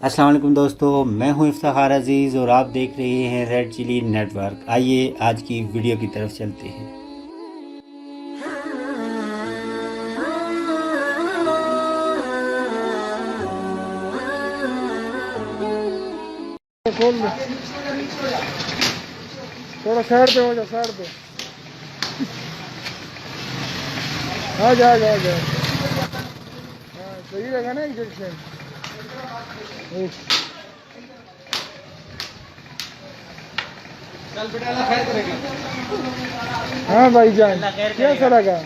अस्सलाम वालेकुम दोस्तों, मैं हूं इफ्तिखार अज़ीज़ और आप देख रहे हैं रेड चिली नेटवर्क। आइए आज की वीडियो की तरफ चलते हैं। खोल दे, थोड़ा साइड पे हो जा, साइड पे आ जा आ जा आ जा। हाँ सही रहेगा ना इंजेक्शन। हाँ भाई जान, कैसा लगा?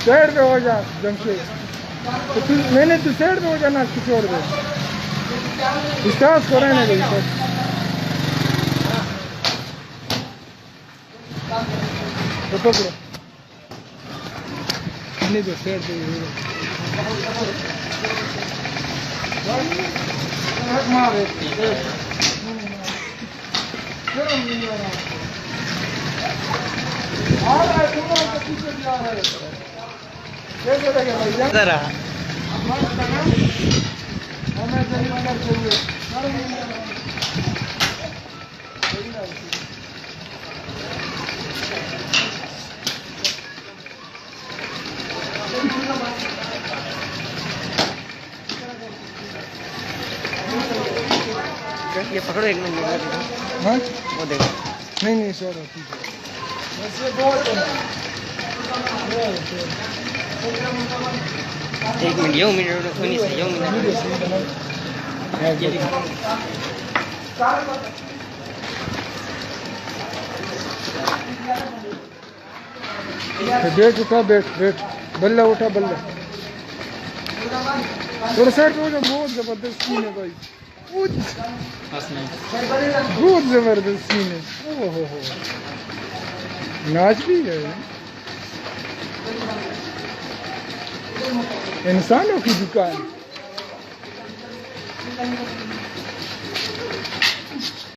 साइड पे हो जा जमशेद। तो तू मैंने तू साइड पे हो जाना, इसको छोड़ दे, विश्वास करे नहीं भाई। तो पकड़ो नहीं तो साइड पे मारे आ रहा है, दोनों के पीछे भी आ रहा है। कैसे लगे भाई जरा हमें जल्दी अंदर चाहिए। ये पकड़ो एक मिनट। हाँ वो देखो, नहीं नहीं छोड़ो, ठीक है। एक मिनट, यो मिनट सुनी से, यो मिनट ये देखो। बैठ उठा, बैठ बैठ, बल्ला उठा बल्ला। थोड़ा साइड पे हो जा, बहुत जबरदस्त सीन है भाई, बहुत जबरदस्त सीन है। ओहो हो, नाच भी है। इंसानों की दुकान।